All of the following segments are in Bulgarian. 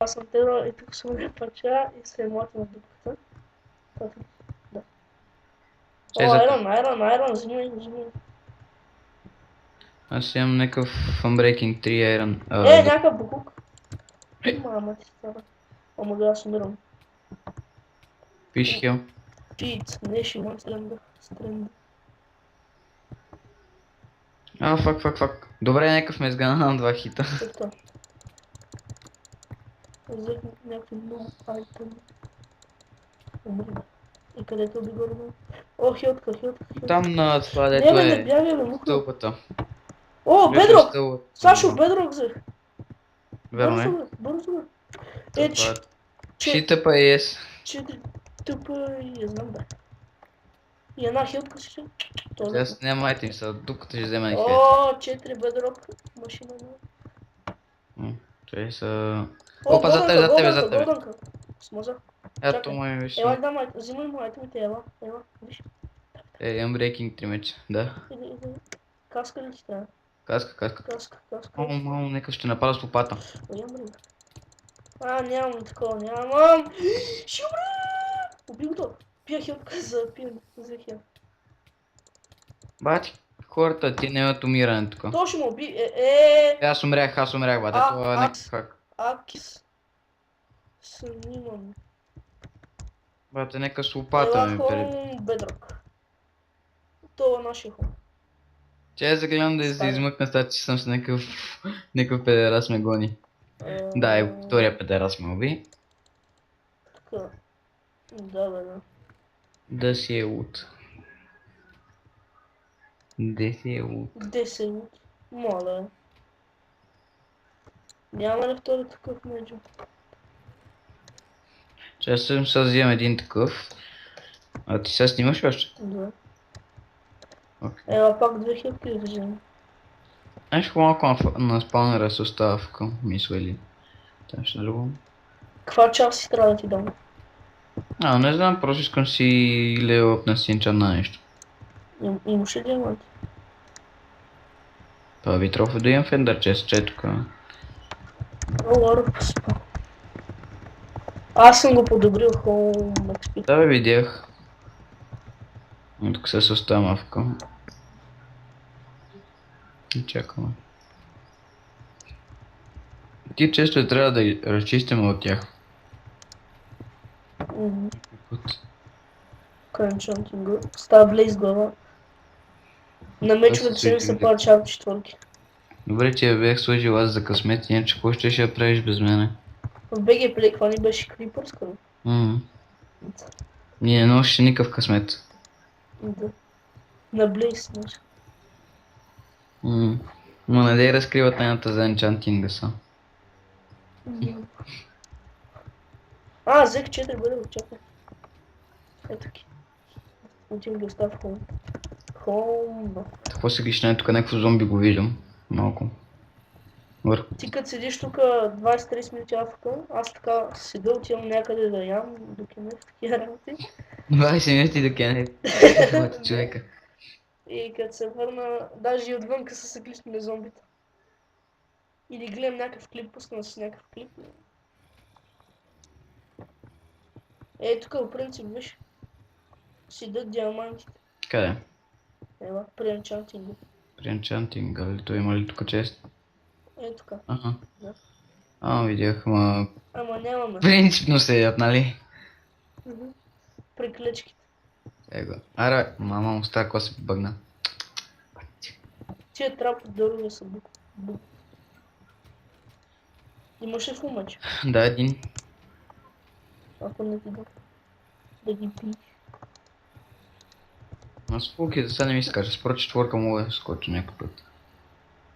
Аз съм тера и тук сме парча и се емлата на дупката. Да. О, айрон, взимай. Аз имам някакъв Unbreaking 3 Iron. Някакъв букук. Мама ти стара. Ама да, аз умирам. Fish Hill. Пиц, не ще имам стренда. Фак. Добре, някакъв ме сгана на 2 хита. Ето. Взех някакви много айтеми. Умрем. И където би горе? О, хилтка. Там на това, Не дето бе, не е бягай бе, мухна. стълбата. О, Дето е бедрок! стълбата. Сашо, бедрок взех. Верно е? Бързо бе. Това Че... Шитъпа и ес. 4 тъпа и я знам бе. И една хилтка си. Аз няма айтем са, докато ще взема хед. О, 4 бедрок. Машина не. Това са... О, Опа, за тебе. голданка. Смоза. Ето му е виж. Ела, взимай му айтемите, ела, виж. Unbreaking 3 меча, да. Иди. Каска ли ти трябва? Каска. Каска. Мамо, нека ще напада с лопата. Нямам такова, нямам. Ще умра! Убил го. Пия хилтка за хил. Бати, хората ти не имат умиране тук. То ще му уби. Аз умрях, бате, това е някакъв хак. Акис. Снимам. Бате, нека с лопата ми пред. Хом бедрок. Това е нашия хом. Че аз загледам да се измъкна стати, че съм с някакъв педерас ме гони. Да, и втория педерас ме уби. Така. Да. Да си е лут. Де си е лут? 10. Моля. Няма ли втори такъв меджо? Че аз съм сега взимам един такъв. А ти сега снимаш още? Да. Окей. Ела пак 2000 взимам. Знаеш малко на спаунера се остава към мисъл или нещо друго? Каква част си трябва да ти дам? Не знам, просто искам си левел на синчан на нещо. Имаш ли диаманти? Това би трябвало да имам фендър чест, че тук. Аз съм го подобрил Home XP. Да бе, видях. Тук се остава мавка. И чакаме. Ти често трябва да разчистим от тях. Крънчантинга. Става Блейз глава. На мечовете си се получават четвърки. Добре, че я бях сложил аз за късмет, иначе какво ще я правиш без мене? В BG Play, какво ни беше Creeper скоро? Ние не носеше никакъв късмет. Да. На Блейз носи. Но не дай разкриват тайната за енчантинга са. Взех 4 бъде, чакай. Ето ки. Отивам да оставя в Home. Какво се гишне, тук някакво зомби го виждам. Малко. Върху. Ти като седиш тук 20-30 минути афка, аз така седа, отивам някъде да ям, до кенеф, такива работи. 20 минути до кенеф. Човека. И като се върна, даже и отвънка са се клипни зомбите. Или гледам някакъв клип, пускам с някакъв клип. Тук в принцип, виж, си дадат диамантите. Къде? Ела, при енчантинга. При енчантинга, ли той има ли тук чест? Тук. Да. Видях, ама нямаме. принципно се ядат, нали? При клечките. Аре, мама му стара, кога се побъгна. Тия трап от дървия са бук. Имаш ли фумач? Да, един. Ако не ти да ги пиеш. Аз фулки за сега не ми се каже, според четворка мога да скоча някакъв път.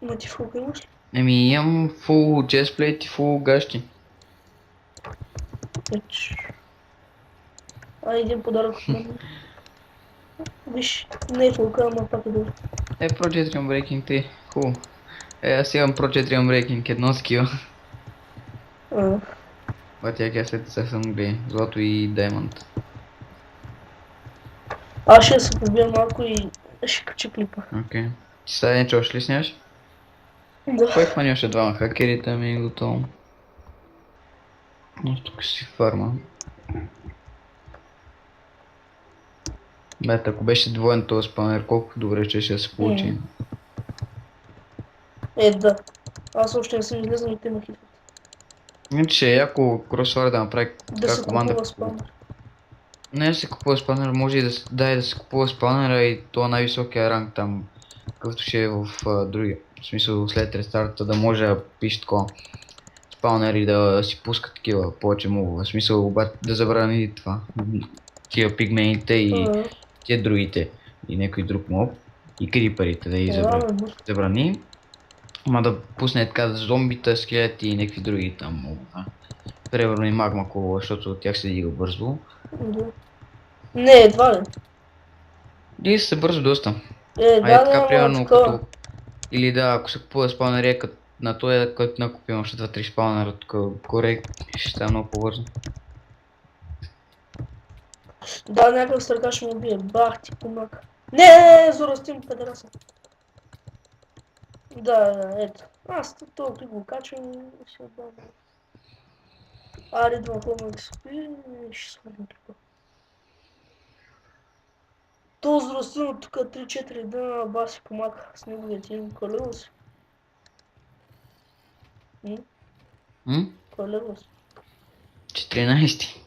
Ма ти фулка имаш ли? Имам фул честплейт и фул гащи. Един подарък от мен. Виж, не е фулка, ама пак е добре. Pro 4 Unbreaking 3, хубаво. Аз имам Pro 4 Unbreaking, едно скила. Тя след това съм гледа, злато и даймонд. Аз ще се побия малко и ще кача клипа. Окей. Ти сега не още ли снимаш? Да. Кой хвани още двама хакерите ми и готово? Но тук си фарма. Бе, ако беше двоен този спанер, колко добре ще се получи. Да. Аз още не съм излезъл и те ме хитват. Иначе яко кросфайр да направи Да така се команда. купува спамер. Не да се купува спанер, може и да се купува спанера и то най-високия ранг там, какъвто ще е в други. В смисъл след рестарта да може да пише такова спаунери да си пускат такива повече мове. В смисъл обаче да забрани това. Тия пигмените и тия другите. И някой друг моб. И криперите да ги забрани. Ама да пусне така зомбита, скелети и някакви други там мобове. Примерно и магма кова, защото от тях се дига бързо. Да. Не, едва ли. Дига се бързо доста. Да, Така няма примерно такова. като... Или да, ако се купува спаунери, като на този, който накупим още 2-3 спаунера тук горе, ще става много по-бързо. Да, някакъв стърка ще му убие. Бах ти помака. Не, Зорастим, педераса. Да, ето. Аз толкова го качвам и ще отдам. Аре, идвам хубаво да спи и ще свърнем тук. То Зорастим тук 3-4 дена баси помака с неговия тим. Кой си? Кой си? 14.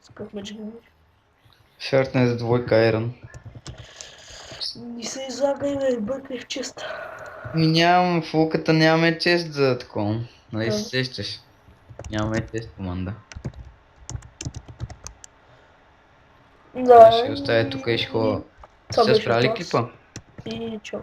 С какъв меч ги меч? Шартне за двойка Айрон. Не се излагай, бе, бъркай в чест. Нямам, фулката нямаме чест за такова. Нали се сещаш? Нямаме чест команда. Да. Ще оставя тук и ще ходя. Това Сте беше справили клас. клипа? И чао.